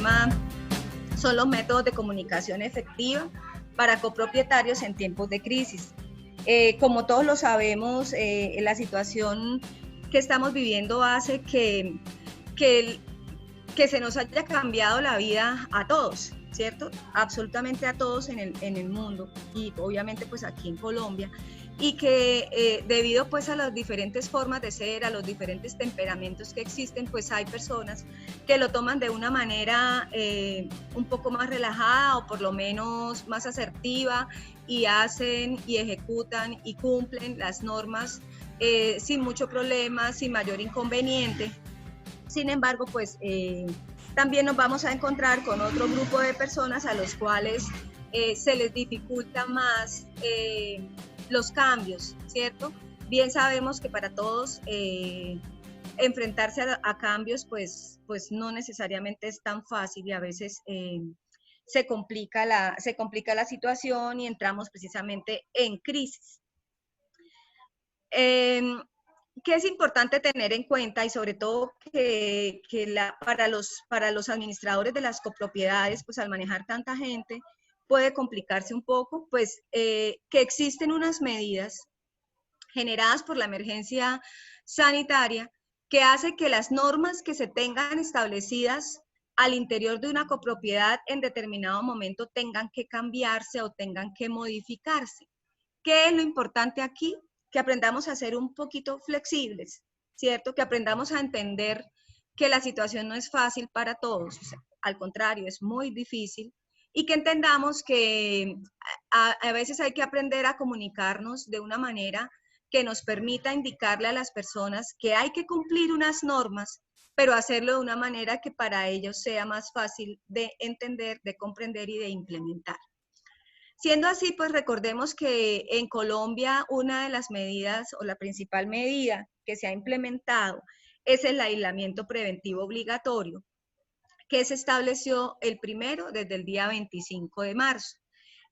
tema son los métodos de comunicación efectiva para copropietarios en tiempos de crisis. Como todos lo sabemos, la situación que estamos viviendo hace que se nos haya cambiado la vida a todos, ¿cierto? Absolutamente a todos en el mundo y obviamente pues aquí en Colombia, y que debido pues a las diferentes formas de ser, a los diferentes temperamentos que existen, pues hay personas que lo toman de una manera un poco más relajada o por lo menos más asertiva y hacen y ejecutan y cumplen las normas sin mucho problema, sin mayor inconveniente. Sin embargo, pues también nos vamos a encontrar con otro grupo de personas a los cuales se les dificulta más los cambios, ¿cierto? Bien sabemos que para todos enfrentarse a cambios pues no necesariamente es tan fácil y a veces se complica la situación y entramos precisamente en crisis. ¿Qué es importante tener en cuenta? Y sobre todo para los administradores de las copropiedades, pues al manejar tanta gente, puede complicarse un poco, pues que existen unas medidas generadas por la emergencia sanitaria que hace que las normas que se tengan establecidas al interior de una copropiedad en determinado momento tengan que cambiarse o tengan que modificarse. ¿Qué es lo importante aquí? Que aprendamos a ser un poquito flexibles, ¿cierto? Que aprendamos a entender que la situación no es fácil para todos, o sea, al contrario, es muy difícil, y que entendamos que a veces hay que aprender a comunicarnos de una manera que nos permita indicarle a las personas que hay que cumplir unas normas, pero hacerlo de una manera que para ellos sea más fácil de entender, de comprender y de implementar. Siendo así, pues recordemos que en Colombia una de las medidas o la principal medida que se ha implementado es el aislamiento preventivo obligatorio, que se estableció el primero desde el día 25 de marzo.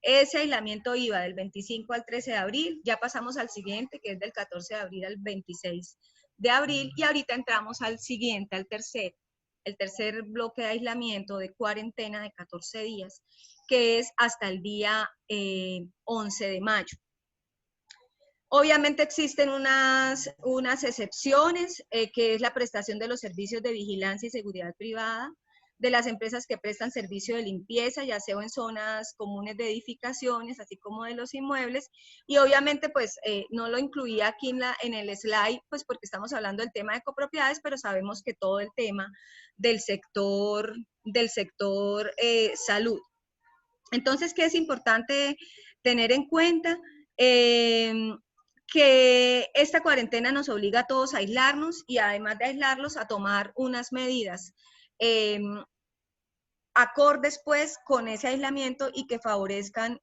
Ese aislamiento iba del 25 al 13 de abril, ya pasamos al siguiente, que es del 14 de abril al 26 de abril, y ahorita entramos al siguiente, el tercer bloque de aislamiento de cuarentena de 14 días, que es hasta el día 11 de mayo. Obviamente existen unas excepciones, que es la prestación de los servicios de vigilancia y seguridad privada, de las empresas que prestan servicio de limpieza y aseo en zonas comunes de edificaciones, así como de los inmuebles, y obviamente pues no lo incluía aquí en el slide, pues porque estamos hablando del tema de copropiedades, pero sabemos que todo el tema del sector salud. Entonces, ¿qué es importante tener en cuenta? Que esta cuarentena nos obliga a todos a aislarnos y además de aislarlos a tomar unas medidas acordes pues con ese aislamiento y que favorezcan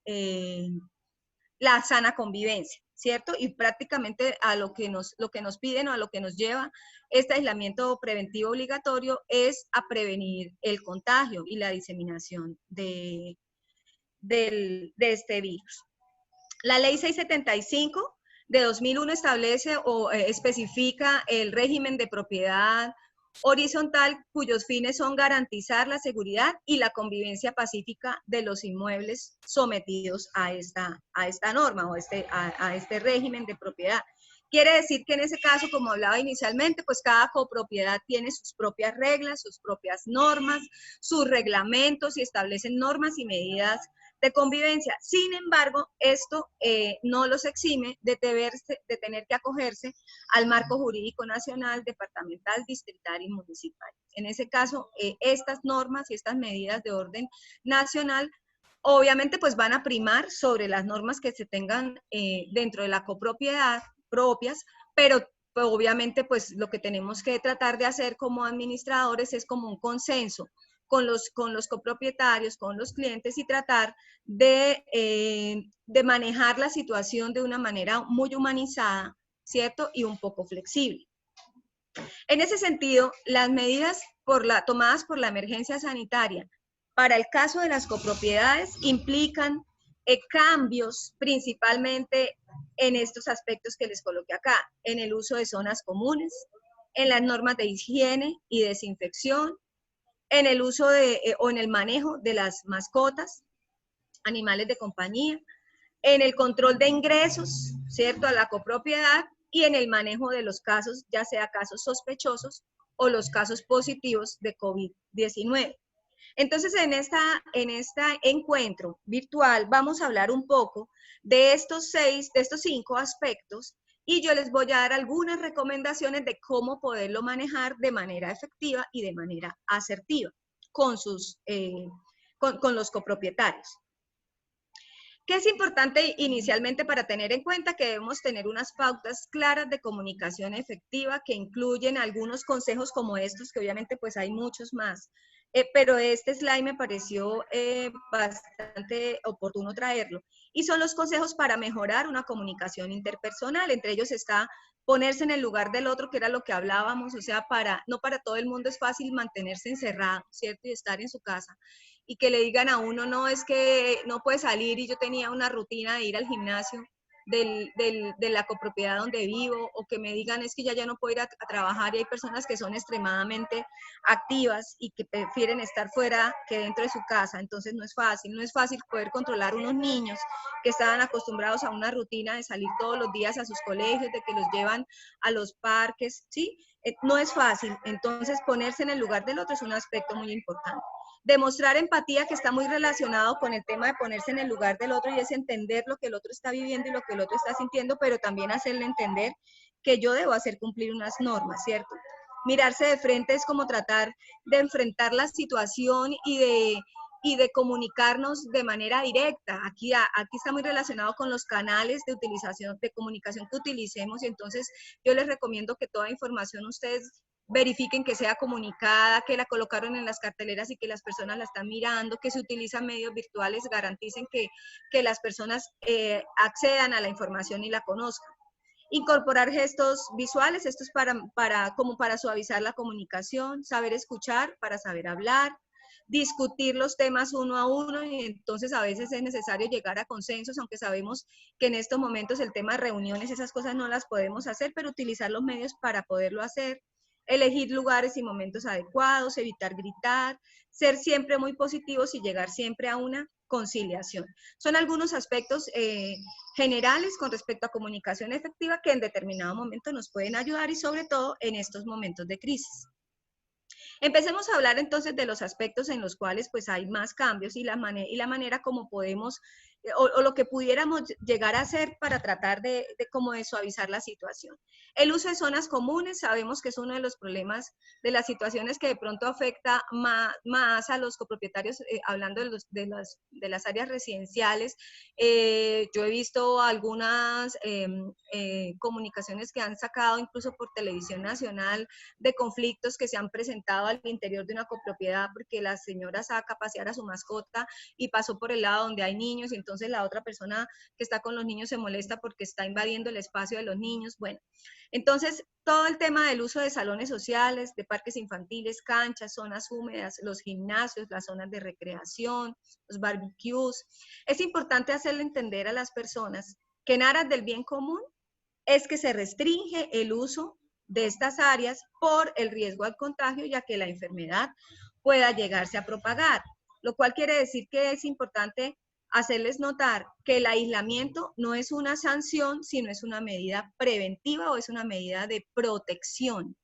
la sana convivencia, ¿cierto? Y prácticamente a lo que nos piden o a lo que nos lleva este aislamiento preventivo obligatorio es a prevenir el contagio y la diseminación de este virus. La ley 675 de 2001 establece o especifica el régimen de propiedad horizontal cuyos fines son garantizar la seguridad y la convivencia pacífica de los inmuebles sometidos a esta norma o a este régimen de propiedad. Quiere decir que en ese caso, como hablaba inicialmente, pues cada copropiedad tiene sus propias reglas, sus propias normas, sus reglamentos y establecen normas y medidas de convivencia. Sin embargo, esto no los exime de tener que acogerse al marco jurídico nacional, departamental, distrital y municipal. En ese caso, estas normas y estas medidas de orden nacional obviamente pues van a primar sobre las normas que se tengan dentro de la copropiedad propias, pero obviamente pues lo que tenemos que tratar de hacer como administradores es como un consenso con los copropietarios, con los clientes y tratar de manejar la situación de una manera muy humanizada, ¿cierto? Y un poco flexible. En ese sentido, las medidas tomadas por la emergencia sanitaria para el caso de las copropiedades implican cambios principalmente en estos aspectos que les coloqué acá, en el uso de zonas comunes, en las normas de higiene y desinfección, en el uso o en el manejo de las mascotas, animales de compañía, en el control de ingresos, ¿cierto?, a la copropiedad y en el manejo de los casos, ya sea casos sospechosos o los casos positivos de COVID-19. Entonces, en este encuentro virtual vamos a hablar un poco de estos 5 aspectos y yo les voy a dar algunas recomendaciones de cómo poderlo manejar de manera efectiva y de manera asertiva con los copropietarios. ¿Qué es importante inicialmente para tener en cuenta? Que debemos tener unas pautas claras de comunicación efectiva que incluyen algunos consejos como estos, que obviamente pues hay muchos más, pero este slide me pareció bastante oportuno traerlo. Y son los consejos para mejorar una comunicación interpersonal. Entre ellos está ponerse en el lugar del otro, que era lo que hablábamos, o sea, no para todo el mundo es fácil mantenerse encerrado, ¿cierto? Y estar en su casa. Y que le digan a uno, no, es que no puede salir y yo tenía una rutina de ir al gimnasio de la copropiedad donde vivo, o que me digan es que ya no puedo ir a trabajar, y hay personas que son extremadamente activas y que prefieren estar fuera que dentro de su casa. Entonces no es fácil poder controlar unos niños que estaban acostumbrados a una rutina de salir todos los días a sus colegios, de que los llevan a los parques, ¿sí? No es fácil. Entonces ponerse en el lugar del otro es un aspecto muy importante. Demostrar empatía, que está muy relacionado con el tema de ponerse en el lugar del otro, y es entender lo que el otro está viviendo y lo que el otro está sintiendo, pero también hacerle entender que yo debo hacer cumplir unas normas, ¿cierto? Mirarse de frente es como tratar de enfrentar la situación y de comunicarnos de manera directa. Aquí está muy relacionado con los canales de utilización, de comunicación que utilicemos, y entonces yo les recomiendo que toda información ustedes verifiquen que sea comunicada, que la colocaron en las carteleras y que las personas la están mirando, que se utilizan medios virtuales, garanticen que las personas accedan a la información y la conozcan. Incorporar gestos visuales, esto es como para suavizar la comunicación, saber escuchar para saber hablar, discutir los temas uno a uno, y entonces a veces es necesario llegar a consensos, aunque sabemos que en estos momentos el tema de reuniones, esas cosas no las podemos hacer, pero utilizar los medios para poderlo hacer. Elegir lugares y momentos adecuados, evitar gritar, ser siempre muy positivos y llegar siempre a una conciliación. Son algunos aspectos generales con respecto a comunicación efectiva que en determinado momento nos pueden ayudar, y sobre todo en estos momentos de crisis. Empecemos a hablar entonces de los aspectos en los cuales pues hay más cambios y la manera como podemos o lo que pudiéramos llegar a hacer para tratar de suavizar la situación. El uso de zonas comunes, sabemos que es uno de los problemas, de las situaciones que de pronto afecta más a los copropietarios, hablando de las áreas residenciales. Yo he visto algunas comunicaciones que han sacado incluso por televisión nacional de conflictos que se han presentado al interior de una copropiedad porque la señora saca a pasear a su mascota y pasó por el lado donde hay niños, y entonces la otra persona que está con los niños se molesta porque está invadiendo el espacio de los niños. Bueno, entonces todo el tema del uso de salones sociales, de parques infantiles, canchas, zonas húmedas, los gimnasios, las zonas de recreación, los barbecues. Es importante hacerle entender a las personas que en aras del bien común es que se restringe el uso de estas áreas por el riesgo al contagio, ya que la enfermedad pueda llegarse a propagar, lo cual quiere decir que es importante hacerles notar que el aislamiento no es una sanción, sino es una medida preventiva o es una medida de protección.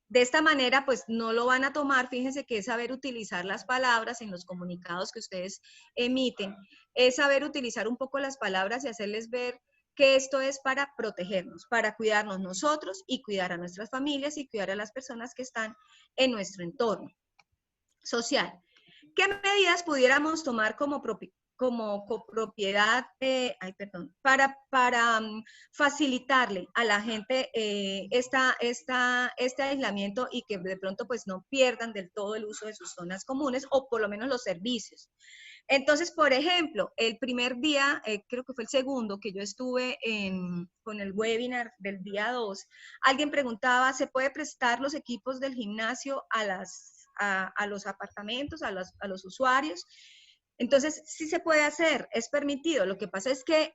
De esta manera, pues no lo van a tomar, fíjense que es saber utilizar las palabras en los comunicados que ustedes emiten, es saber utilizar un poco las palabras y hacerles ver que esto es para protegernos, para cuidarnos nosotros y cuidar a nuestras familias y cuidar a las personas que están en nuestro entorno social. ¿Qué medidas pudiéramos tomar como copropiedad, para facilitarle a la gente este aislamiento y que de pronto pues no pierdan del todo el uso de sus zonas comunes o por lo menos los servicios? Entonces, por ejemplo, el primer día, creo que fue el segundo que yo estuve con el webinar del día 2, alguien preguntaba, ¿se puede prestar los equipos del gimnasio a los apartamentos, a los usuarios? Entonces, sí se puede hacer, es permitido. Lo que pasa es que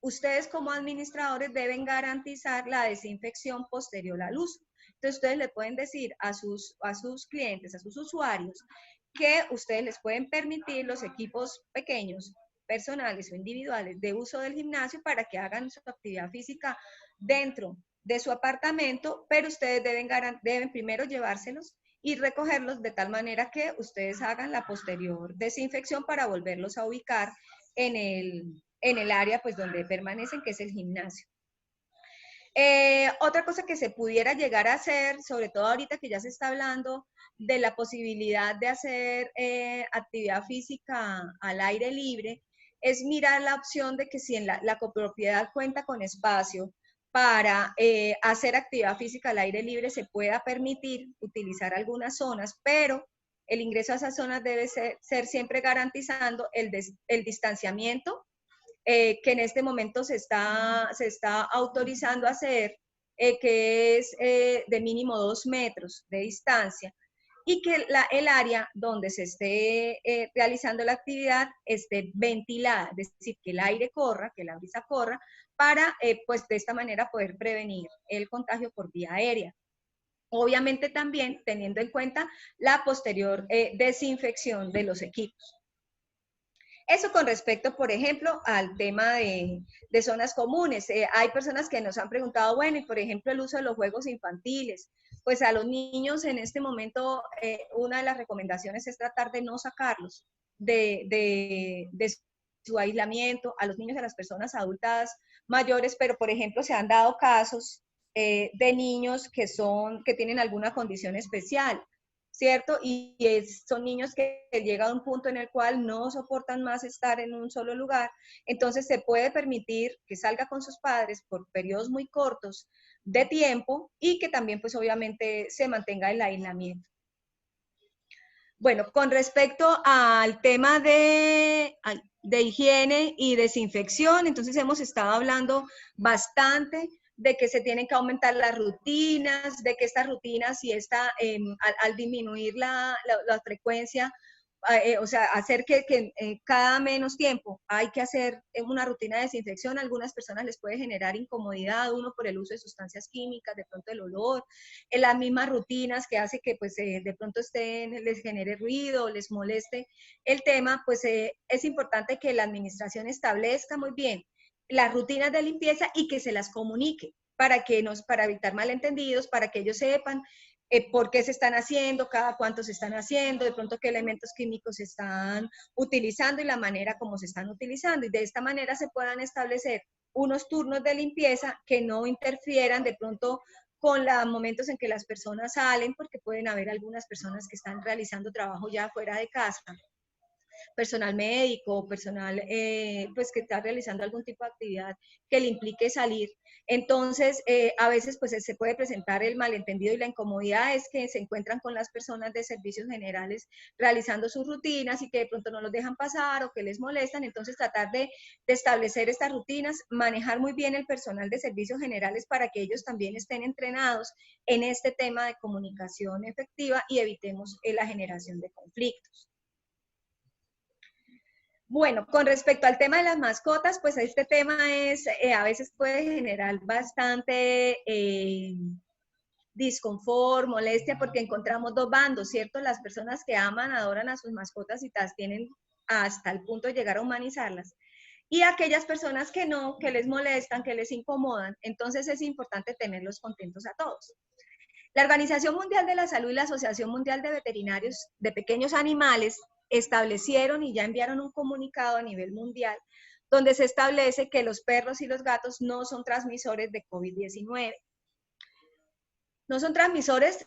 ustedes como administradores deben garantizar la desinfección posterior al uso. Entonces ustedes le pueden decir a sus clientes, a sus usuarios, que ustedes les pueden permitir los equipos pequeños, personales o individuales de uso del gimnasio para que hagan su actividad física dentro de su apartamento, pero ustedes deben primero llevárselos y recogerlos de tal manera que ustedes hagan la posterior desinfección para volverlos a ubicar en el área pues donde permanecen, que es el gimnasio. Otra cosa que se pudiera llegar a hacer, sobre todo ahorita que ya se está hablando de la posibilidad de hacer actividad física al aire libre, es mirar la opción de que si en la copropiedad cuenta con espacio para hacer actividad física al aire libre, se pueda permitir utilizar algunas zonas, pero el ingreso a esas zonas debe ser siempre garantizando el distanciamiento que en este momento se está autorizando a hacer, que es de mínimo 2 metros de distancia, y que el área donde se esté realizando la actividad esté ventilada, es decir, que el aire corra, que la brisa corra, para pues de esta manera poder prevenir el contagio por vía aérea. Obviamente también teniendo en cuenta la posterior desinfección de los equipos. Eso con respecto, por ejemplo, al tema de zonas comunes. Hay personas que nos han preguntado, bueno, y por ejemplo, el uso de los juegos infantiles. Pues a los niños en este momento, una de las recomendaciones es tratar de no sacarlos de su aislamiento, a los niños y a las personas adultas mayores, pero por ejemplo, se han dado casos de niños que tienen alguna condición especial, ¿cierto? Y son niños que llegan a un punto en el cual no soportan más estar en un solo lugar, entonces se puede permitir que salga con sus padres por periodos muy cortos de tiempo y que también pues obviamente se mantenga el aislamiento. Bueno, con respecto al tema de higiene y desinfección, entonces hemos estado hablando bastante de que se tienen que aumentar las rutinas, de que estas rutinas y al disminuir la frecuencia, o sea, hacer que cada menos tiempo hay que hacer una rutina de desinfección. A algunas personas les puede generar incomodidad, uno por el uso de sustancias químicas, de pronto el olor, en las mismas rutinas que hace que pues de pronto les genere ruido, les moleste el tema, pues es importante que la administración establezca muy bien las rutinas de limpieza y que se las comunique para evitar malentendidos, para que ellos sepan por qué se están haciendo, cada cuánto se están haciendo, de pronto qué elementos químicos se están utilizando y la manera como se están utilizando. Y de esta manera se puedan establecer unos turnos de limpieza que no interfieran de pronto con los momentos en que las personas salen, porque pueden haber algunas personas que están realizando trabajo ya fuera de casa, personal médico, personal pues que está realizando algún tipo de actividad que le implique salir. Entonces, a veces pues se puede presentar el malentendido y la incomodidad es que se encuentran con las personas de servicios generales realizando sus rutinas y que de pronto no los dejan pasar o que les molestan. Entonces, tratar de establecer estas rutinas, manejar muy bien el personal de servicios generales para que ellos también estén entrenados en este tema de comunicación efectiva y evitemos la generación de conflictos. Bueno, con respecto al tema de las mascotas, pues este tema a veces puede generar bastante disconfort, molestia, porque encontramos dos bandos, ¿cierto? Las personas que aman, adoran a sus mascotas y las tienen hasta el punto de llegar a humanizarlas. Y aquellas personas que no, que les molestan, que les incomodan. Entonces es importante tenerlos contentos a todos. La Organización Mundial de la Salud y la Asociación Mundial de Veterinarios de Pequeños Animales establecieron y ya enviaron un comunicado a nivel mundial donde se establece que los perros y los gatos no son transmisores de COVID-19. No son transmisores,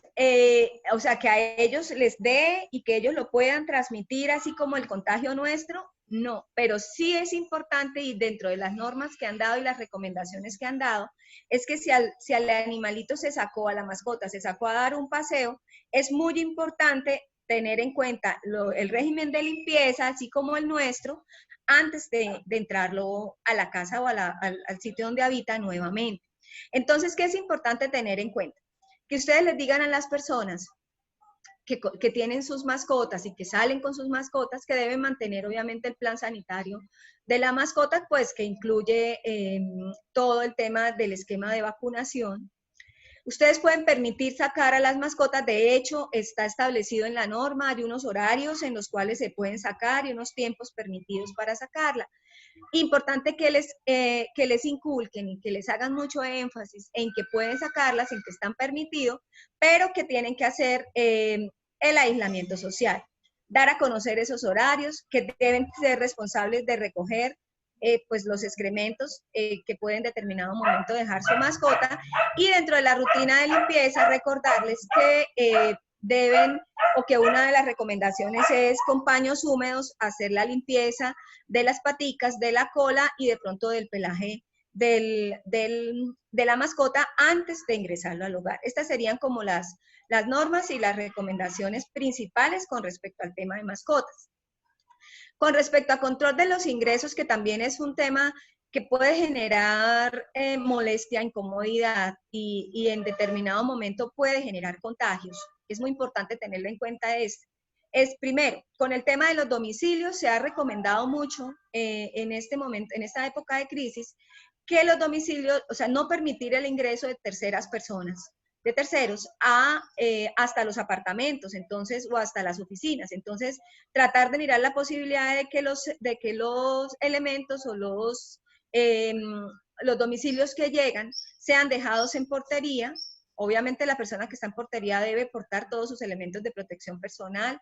o sea, que a ellos les dé y que ellos lo puedan transmitir así como el contagio nuestro, no, pero sí es importante y dentro de las normas que han dado y las recomendaciones que han dado, es que si al animalito se sacó, a la mascota se sacó a dar un paseo, es muy importante tener en cuenta el régimen de limpieza, así como el nuestro, antes de entrarlo a la casa o al sitio donde habita nuevamente. Entonces, ¿qué es importante tener en cuenta? Que ustedes les digan a las personas que tienen sus mascotas y que salen con sus mascotas, que deben mantener obviamente el plan sanitario de la mascota, pues que incluye todo el tema del esquema de vacunación. Ustedes pueden permitir sacar a las mascotas, de hecho, está establecido en la norma, hay unos horarios en los cuales se pueden sacar y unos tiempos permitidos para sacarla. Importante que les inculquen y que les hagan mucho énfasis en que pueden sacarlas, en que están permitidos, pero que tienen que hacer el aislamiento social. Dar a conocer esos horarios, que deben ser responsables de recoger pues los excrementos que pueden en determinado momento dejar su mascota, y dentro de la rutina de limpieza recordarles que deben, o que una de las recomendaciones es con paños húmedos hacer la limpieza de las paticas, de la cola y de pronto del pelaje de la mascota antes de ingresarlo al hogar. Estas serían como las normas y las recomendaciones principales con respecto al tema de mascotas. Con respecto a control de los ingresos, que también es un tema que puede generar molestia, incomodidad y en determinado momento puede generar contagios. Es muy importante tenerlo en cuenta es primero, con el tema de los domicilios se ha recomendado mucho en este momento, en esta época de crisis, que los domicilios, o sea, no permitir el ingreso de terceras personas, de terceros hasta los apartamentos, entonces, o hasta las oficinas. Entonces, tratar de mirar la posibilidad de que los elementos o los domicilios que llegan sean dejados en portería. Obviamente la persona que está en portería debe portar todos sus elementos de protección personal,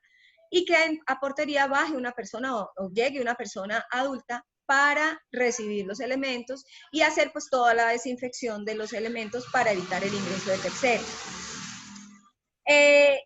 y que a portería baje una persona o llegue una persona adulta para recibir los elementos y hacer pues toda la desinfección de los elementos para evitar el ingreso de terceros.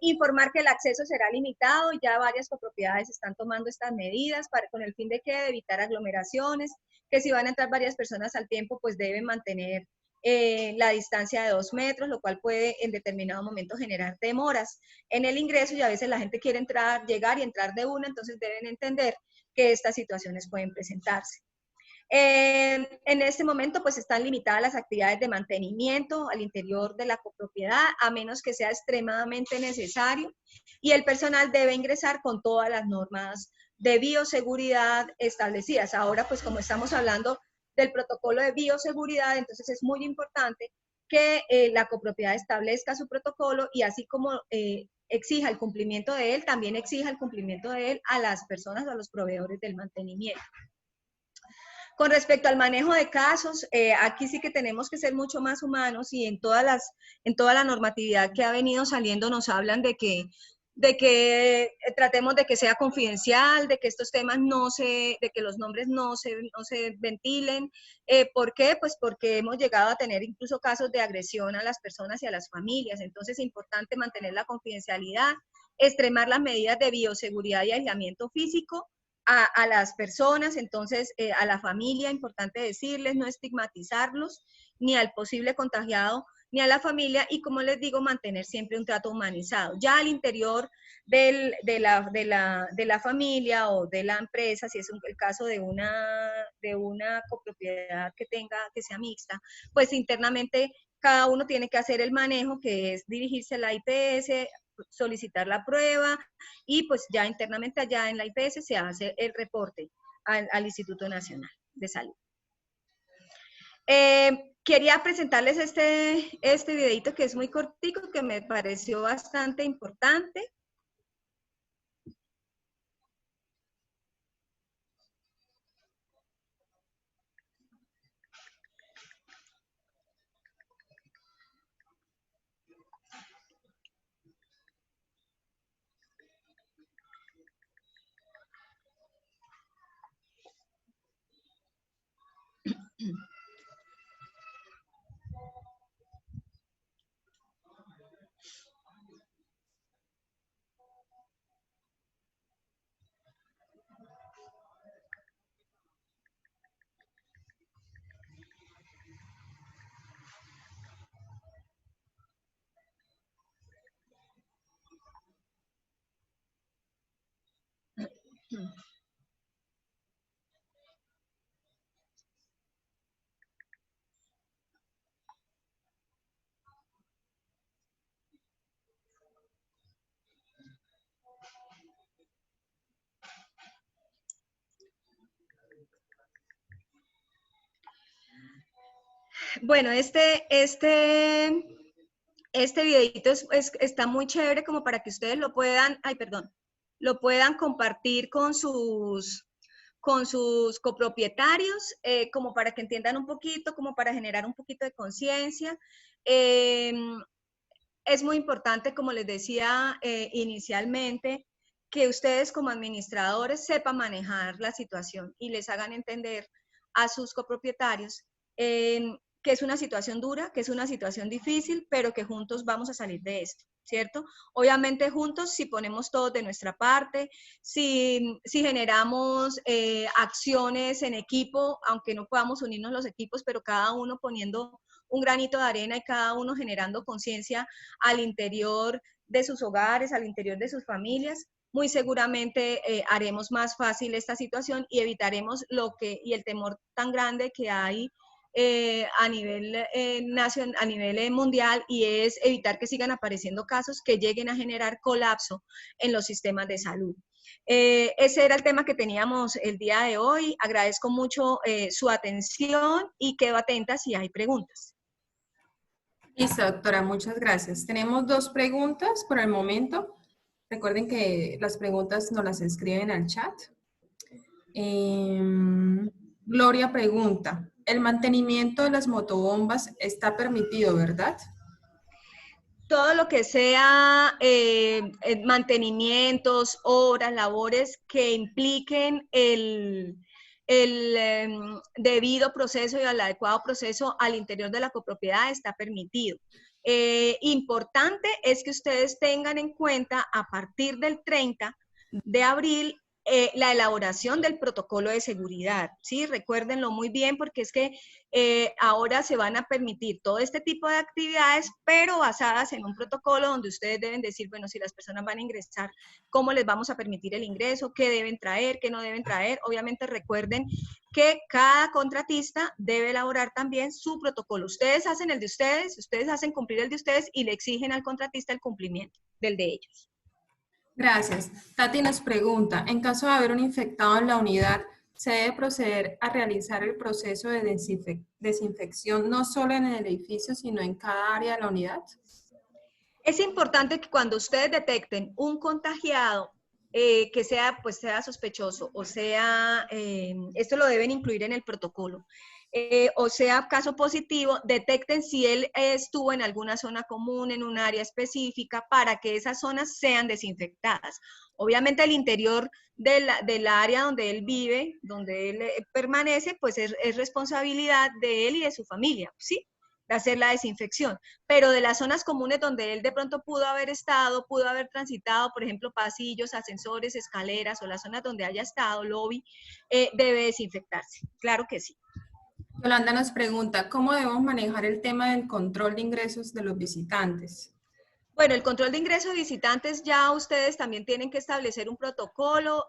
Informar que el acceso será limitado, ya varias copropiedades están tomando estas medidas con el fin de evitar aglomeraciones, que si van a entrar varias personas al tiempo, pues deben mantener la distancia de 2 metros, lo cual puede en determinado momento generar demoras en el ingreso, y a veces la gente quiere entrar, llegar y entrar de una, entonces deben entender que estas situaciones pueden presentarse. En este momento, pues están limitadas las actividades de mantenimiento al interior de la copropiedad, a menos que sea extremadamente necesario, y el personal debe ingresar con todas las normas de bioseguridad establecidas. Ahora, pues como estamos hablando del protocolo de bioseguridad, entonces es muy importante que la copropiedad establezca su protocolo, y así como exija el cumplimiento de él, también exija el cumplimiento de él a las personas o a los proveedores del mantenimiento. Con respecto al manejo de casos, aquí sí que tenemos que ser mucho más humanos, y en toda la normatividad que ha venido saliendo nos hablan de que tratemos de que sea confidencial, de que estos temas de que los nombres no se ventilen. ¿Por qué? Pues porque hemos llegado a tener incluso casos de agresión a las personas y a las familias. Entonces es importante mantener la confidencialidad, extremar las medidas de bioseguridad y aislamiento físico a las personas, entonces a la familia, importante decirles, no estigmatizarlos, ni al posible contagiado, ni a la familia, y como les digo, mantener siempre un trato humanizado. Ya al interior de la familia o de la empresa, si es el caso de una copropiedad que sea mixta, pues internamente cada uno tiene que hacer el manejo, que es dirigirse a la IPS, solicitar la prueba, y pues ya internamente allá en la IPS se hace el reporte al Instituto Nacional de Salud. Quería presentarles este videito que es muy cortico, que me pareció bastante importante. Bueno, este Este videito está muy chévere como para que ustedes lo puedan, ay, perdón, lo puedan compartir con sus copropietarios, como para que entiendan un poquito, como para generar un poquito de conciencia. Es muy importante, como les decía inicialmente, que ustedes como administradores sepan manejar la situación y les hagan entender a sus copropietarios que es una situación dura, que es una situación difícil, pero que juntos vamos a salir de esto, ¿cierto? Obviamente juntos, si ponemos todos de nuestra parte, si generamos acciones en equipo, aunque no podamos unirnos los equipos, pero cada uno poniendo un granito de arena y cada uno generando conciencia al interior de sus hogares, al interior de sus familias, muy seguramente haremos más fácil esta situación y evitaremos el temor tan grande que hay a nivel a nivel mundial, y es evitar que sigan apareciendo casos que lleguen a generar colapso en los sistemas de salud. Ese era el tema que teníamos el día de hoy. Agradezco mucho su atención y quedo atenta si hay preguntas. Listo, doctora, muchas gracias. Tenemos 2 preguntas por el momento. Recuerden que las preguntas nos las escriben al chat. Gloria pregunta, el mantenimiento de las motobombas está permitido, ¿verdad? Todo lo que sea mantenimientos, obras, labores que impliquen el debido proceso y el adecuado proceso al interior de la copropiedad está permitido. Importante es que ustedes tengan en cuenta a partir del 30 de abril la elaboración del protocolo de seguridad, ¿sí? Recuérdenlo muy bien porque es que ahora se van a permitir todo este tipo de actividades, pero basadas en un protocolo donde ustedes deben decir, bueno, si las personas van a ingresar, ¿cómo les vamos a permitir el ingreso? ¿Qué deben traer? ¿Qué no deben traer? Obviamente recuerden que cada contratista debe elaborar también su protocolo. Ustedes hacen el de ustedes hacen cumplir el de ustedes y le exigen al contratista el cumplimiento del de ellos. Gracias. Tati nos pregunta, en caso de haber un infectado en la unidad, ¿se debe proceder a realizar el proceso de desinfección no solo en el edificio, sino en cada área de la unidad? Es importante que cuando ustedes detecten un contagiado que sea, pues, sea sospechoso, o sea, esto lo deben incluir en el protocolo, o sea caso positivo, detecten si él estuvo en alguna zona común, en un área específica, para que esas zonas sean desinfectadas. Obviamente el interior del área donde él vive, donde él permanece, pues es responsabilidad de él y de su familia, ¿sí? De hacer la desinfección, pero de las zonas comunes donde él de pronto pudo haber estado, pudo haber transitado, por ejemplo, pasillos, ascensores, escaleras, o las zonas donde haya estado, lobby, debe desinfectarse. Claro que sí. Yolanda nos pregunta, ¿cómo debemos manejar el tema del control de ingresos de los visitantes? Bueno, el control de ingreso de visitantes ya ustedes también tienen que establecer un protocolo.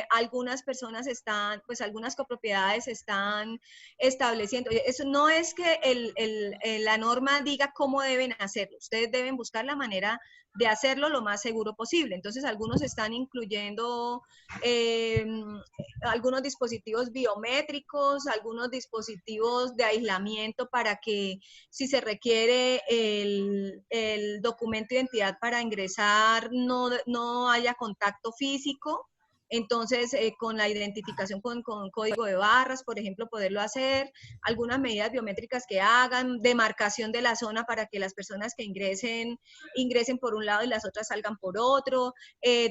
Algunas personas están, pues algunas copropiedades están estableciendo. Eso no es que la norma diga cómo deben hacerlo. Ustedes deben buscar la manera de hacerlo lo más seguro posible. Entonces, algunos están incluyendo algunos dispositivos biométricos, algunos dispositivos de aislamiento para que si se requiere el documento de identidad para ingresar, no haya contacto físico. Entonces, con la identificación con código de barras, por ejemplo, poderlo hacer, algunas medidas biométricas que hagan, demarcación de la zona para que las personas que ingresen por un lado y las otras salgan por otro,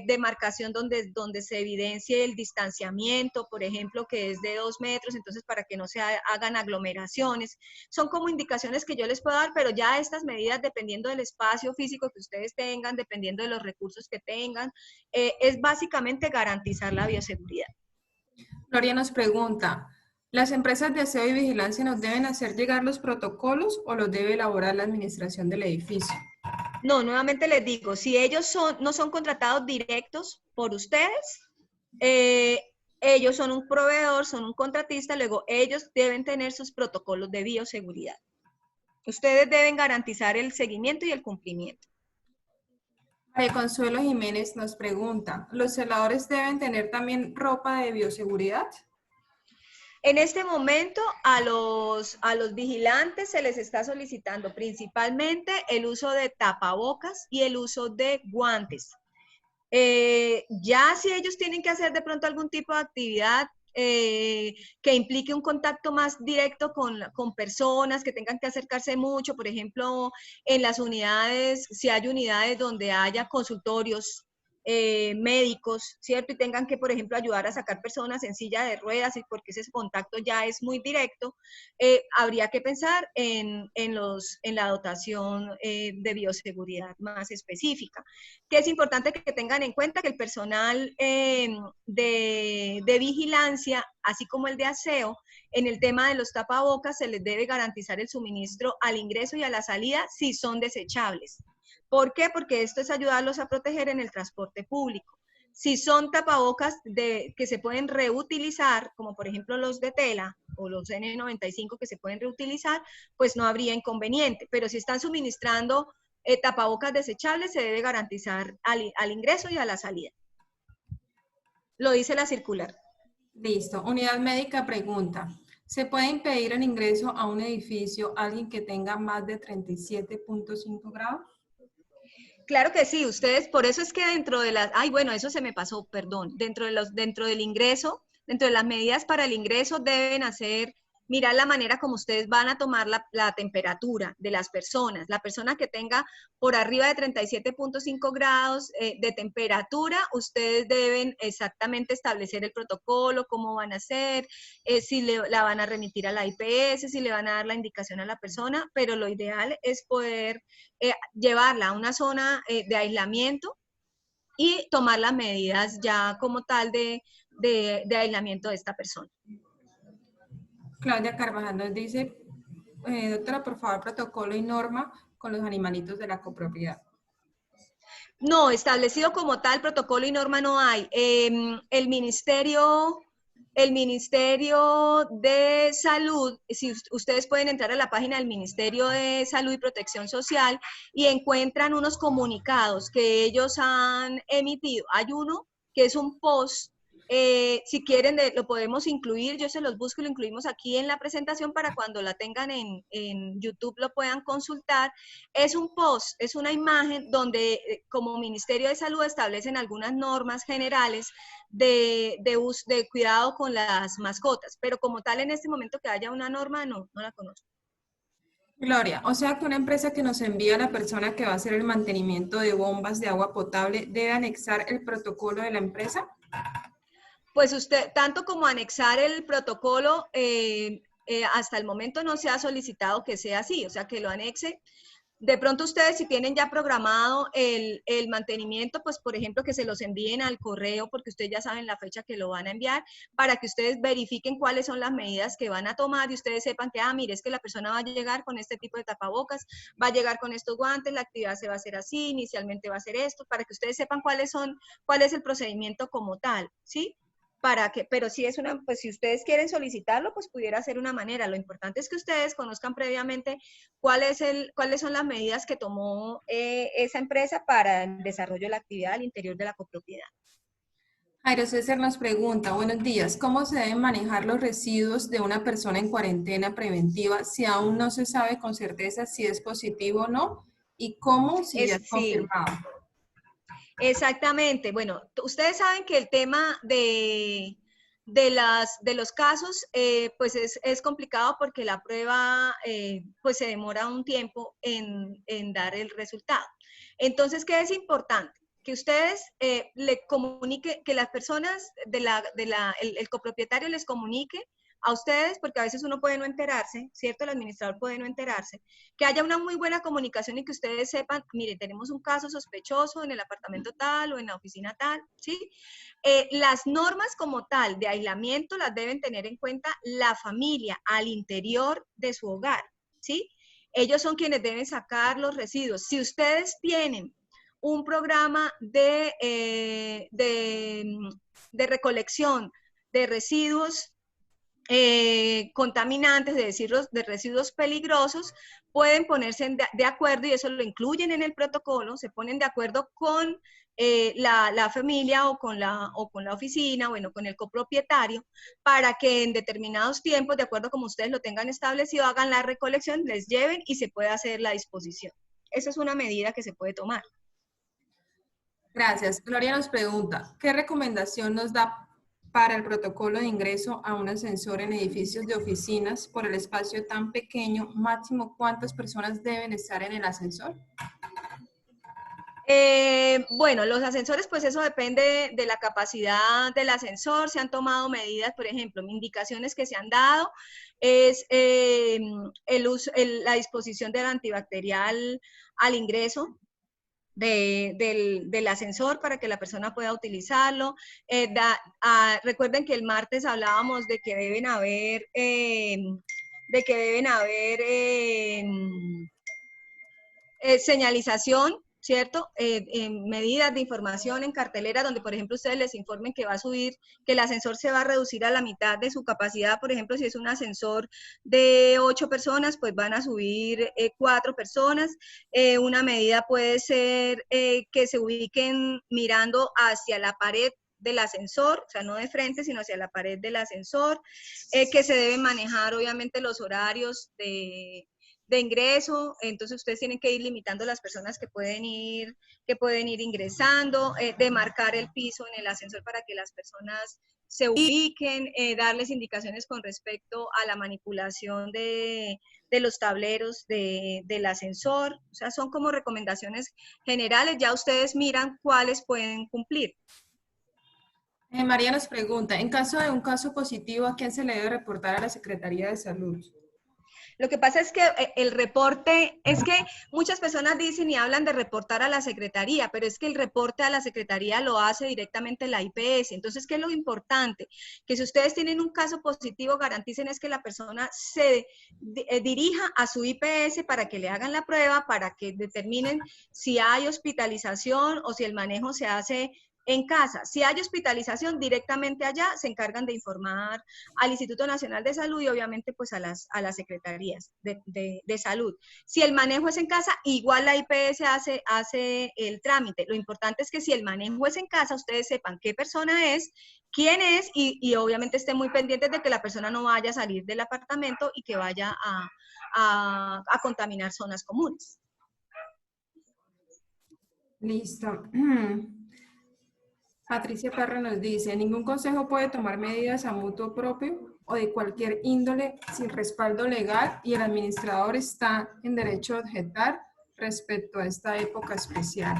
demarcación donde se evidencie el distanciamiento, por ejemplo, que es de 2 metros, entonces para que no se hagan aglomeraciones. Son como indicaciones que yo les puedo dar, pero ya estas medidas, dependiendo del espacio físico que ustedes tengan, dependiendo de los recursos que tengan, es básicamente garantizar la bioseguridad. Gloria nos pregunta, ¿las empresas de aseo y vigilancia nos deben hacer llegar los protocolos o los debe elaborar la administración del edificio? No, nuevamente les digo, si ellos no son contratados directos por ustedes, ellos son un proveedor, son un contratista, luego ellos deben tener sus protocolos de bioseguridad. Ustedes deben garantizar el seguimiento y el cumplimiento. María Consuelo Jiménez nos pregunta, ¿los celadores deben tener también ropa de bioseguridad? En este momento a los vigilantes se les está solicitando principalmente el uso de tapabocas y el uso de guantes. Ya si ellos tienen que hacer de pronto algún tipo de actividad que implique un contacto más directo con personas, que tengan que acercarse mucho, por ejemplo, en las unidades, si hay unidades donde haya consultorios médicos, ¿cierto? Y tengan que, por ejemplo, ayudar a sacar personas en silla de ruedas, y porque ese contacto ya es muy directo, habría que pensar en la dotación de bioseguridad más específica. Que es importante que tengan en cuenta que el personal de vigilancia, así como el de aseo, en el tema de los tapabocas se les debe garantizar el suministro al ingreso y a la salida si son desechables. ¿Por qué? Porque esto es ayudarlos a proteger en el transporte público. Si son tapabocas que se pueden reutilizar, como por ejemplo los de tela o los N95 que se pueden reutilizar, pues no habría inconveniente. Pero si están suministrando tapabocas desechables, se debe garantizar al ingreso y a la salida. Lo dice la circular. Listo. Unidad médica pregunta. ¿Se puede impedir el ingreso a un edificio a alguien que tenga más de 37.5 grados? Claro que sí, ustedes, por eso es que dentro de las, ay, bueno, eso se me pasó, perdón, dentro del ingreso, dentro de las medidas para el ingreso deben hacer, mirar la manera como ustedes van a tomar la temperatura de las personas. La persona que tenga por arriba de 37.5 grados de temperatura, ustedes deben exactamente establecer el protocolo, cómo van a hacer, si la van a remitir a la IPS, si le van a dar la indicación a la persona, pero lo ideal es poder llevarla a una zona de aislamiento y tomar las medidas ya como tal de aislamiento de esta persona. Claudia Carvajal nos dice, doctora, por favor, protocolo y norma con los animalitos de la copropiedad. No, establecido como tal protocolo y norma no hay. El Ministerio de Salud, si ustedes pueden entrar a la página del Ministerio de Salud y Protección Social y encuentran unos comunicados que ellos han emitido. Hay uno que es un post. Si quieren, lo podemos incluir, yo se los busco y lo incluimos aquí en la presentación para cuando la tengan en YouTube lo puedan consultar. Es un post, es una imagen donde como Ministerio de Salud establecen algunas normas generales de cuidado con las mascotas, pero como tal en este momento que haya una norma, no la conozco. Gloria, o sea que una empresa que nos envía a la persona que va a hacer el mantenimiento de bombas de agua potable debe anexar el protocolo de la empresa. Pues usted, tanto como anexar el protocolo, hasta el momento no se ha solicitado que sea así, o sea, que lo anexe. De pronto ustedes si tienen ya programado el mantenimiento, pues por ejemplo que se los envíen al correo porque ustedes ya saben la fecha que lo van a enviar para que ustedes verifiquen cuáles son las medidas que van a tomar y ustedes sepan que, mire, es que la persona va a llegar con este tipo de tapabocas, va a llegar con estos guantes, la actividad se va a hacer así, inicialmente va a ser esto, para que ustedes sepan cuál es el procedimiento como tal, ¿sí? Para que, pero si es pues si ustedes quieren solicitarlo, pues pudiera ser una manera. Lo importante es que ustedes conozcan previamente cuáles son las medidas que tomó esa empresa para el desarrollo de la actividad al interior de la copropiedad. Jairo César nos pregunta, buenos días, ¿cómo se deben manejar los residuos de una persona en cuarentena preventiva si aún no se sabe con certeza si es positivo o no? ¿Y cómo si ya es confirmado? Exactamente. Bueno, ustedes saben que el tema de los casos, pues es complicado porque la prueba, pues se demora un tiempo en dar el resultado. Entonces, ¿qué es importante? Que ustedes le comuniquen, que las personas el copropietario les comunique a ustedes, porque a veces uno puede no enterarse, ¿cierto? El administrador puede no enterarse, que haya una muy buena comunicación y que ustedes sepan, mire, tenemos un caso sospechoso en el apartamento tal o en la oficina tal, ¿sí? Las normas como tal de aislamiento las deben tener en cuenta la familia al interior de su hogar, ¿sí? Ellos son quienes deben sacar los residuos. Si ustedes tienen un programa de recolección de residuos contaminantes, de residuos peligrosos, pueden ponerse de acuerdo, y eso lo incluyen en el protocolo, se ponen de acuerdo con la familia o con la oficina, bueno, con el copropietario, para que en determinados tiempos, de acuerdo como ustedes lo tengan establecido, hagan la recolección, les lleven y se puede hacer la disposición. Esa es una medida que se puede tomar. Gracias. Gloria nos pregunta, ¿qué recomendación nos da para el protocolo de ingreso a un ascensor en edificios de oficinas por el espacio tan pequeño? Máximo, ¿cuántas personas deben estar en el ascensor? Bueno, los ascensores, pues eso depende de la capacidad del ascensor. Se han tomado medidas, por ejemplo, indicaciones que se han dado es la disposición del antibacterial al ingreso del ascensor para que la persona pueda utilizarlo. Recuerden que el martes hablábamos de que deben haber, señalización, ¿cierto? Medidas de información en cartelera donde, por ejemplo, ustedes les informen que va a subir, que el ascensor se va a reducir a la mitad de su capacidad. Por ejemplo, si es un ascensor de 8 personas, pues van a subir 4 personas. Una medida puede ser que se ubiquen mirando hacia la pared del ascensor, o sea, no de frente, sino hacia la pared del ascensor, que se deben manejar, obviamente, los horarios de ingreso. Entonces ustedes tienen que ir limitando las personas que pueden ir ingresando, demarcar el piso en el ascensor para que las personas se ubiquen, darles indicaciones con respecto a la manipulación de los tableros del ascensor. O sea, son como recomendaciones generales, ya ustedes miran cuáles pueden cumplir. María nos pregunta, en caso de un caso positivo, ¿a quién se le debe reportar a la Secretaría de Salud? Lo que pasa es que el reporte, es que muchas personas dicen y hablan de reportar a la Secretaría, pero es que el reporte a la Secretaría lo hace directamente la IPS. Entonces, ¿qué es lo importante? Que si ustedes tienen un caso positivo, garanticen es que la persona se dirija a su IPS para que le hagan la prueba, para que determinen si hay hospitalización o si el manejo se hace en casa. Si hay hospitalización, directamente allá se encargan de informar al Instituto Nacional de Salud y obviamente pues a las secretarías de salud. Si el manejo es en casa, igual la IPS hace el trámite. Lo importante es que si el manejo es en casa, ustedes sepan qué persona es, quién es y obviamente estén muy pendientes de que la persona no vaya a salir del apartamento y que vaya a contaminar zonas comunes. Listo. Patricia Parra nos dice, ¿ningún consejo puede tomar medidas a mutuo propio o de cualquier índole sin respaldo legal y el administrador está en derecho a objetar respecto a esta época especial?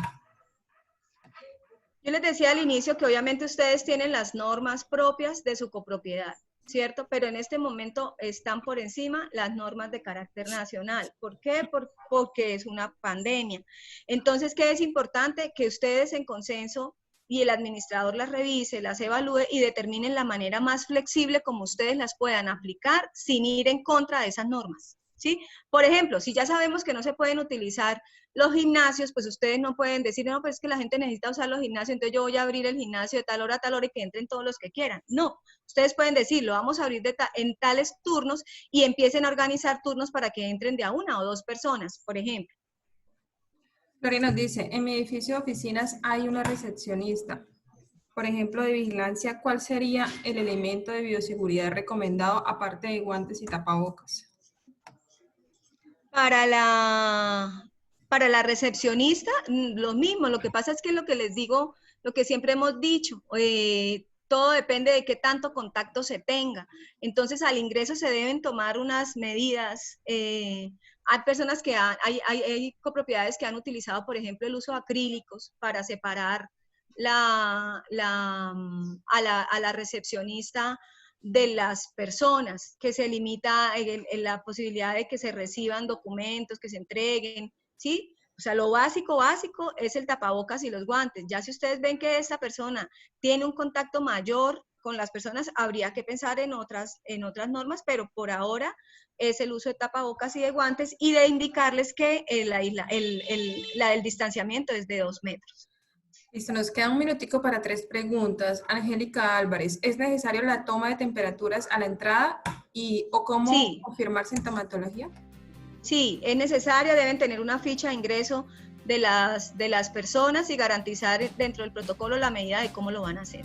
Yo les decía al inicio que obviamente ustedes tienen las normas propias de su copropiedad, ¿cierto? Pero en este momento están por encima las normas de carácter nacional. ¿Por qué? Porque es una pandemia. Entonces, ¿qué es importante? Que ustedes en consenso y el administrador las revise, las evalúe y determinen la manera más flexible como ustedes las puedan aplicar sin ir en contra de esas normas, ¿sí? Por ejemplo, si ya sabemos que no se pueden utilizar los gimnasios, pues ustedes no pueden decir, no, pues es que la gente necesita usar los gimnasios, entonces yo voy a abrir el gimnasio de tal hora a tal hora y que entren todos los que quieran. No, ustedes pueden decir, lo vamos a abrir en tales turnos y empiecen a organizar turnos para que entren de a 1 o 2 personas, por ejemplo. Lorena nos dice, en mi edificio de oficinas hay una recepcionista. Por ejemplo, de vigilancia, ¿cuál sería el elemento de bioseguridad recomendado aparte de guantes y tapabocas? Para la recepcionista, lo mismo. Lo que pasa es que lo que les digo, lo que siempre hemos dicho, todo depende de qué tanto contacto se tenga. Entonces, al ingreso se deben tomar unas medidas. Hay personas que hay copropiedades que han utilizado, por ejemplo, el uso de acrílicos para separar a la recepcionista de las personas, que se limita en la posibilidad de que se reciban documentos, que se entreguen, ¿sí? O sea, lo básico es el tapabocas y los guantes. Ya si ustedes ven que esta persona tiene un contacto mayor con las personas, habría que pensar en otras normas, pero por ahora es el uso de tapabocas y de guantes y de indicarles que el distanciamiento es de 2 metros. Listo, nos queda un minutico para 3 preguntas. Angélica Álvarez, ¿es necesario la toma de temperaturas a la entrada o cómo Sí, confirmar sintomatología? sí, es necesaria, deben tener una ficha de ingreso de las personas y garantizar dentro del protocolo la medida de cómo lo van a hacer.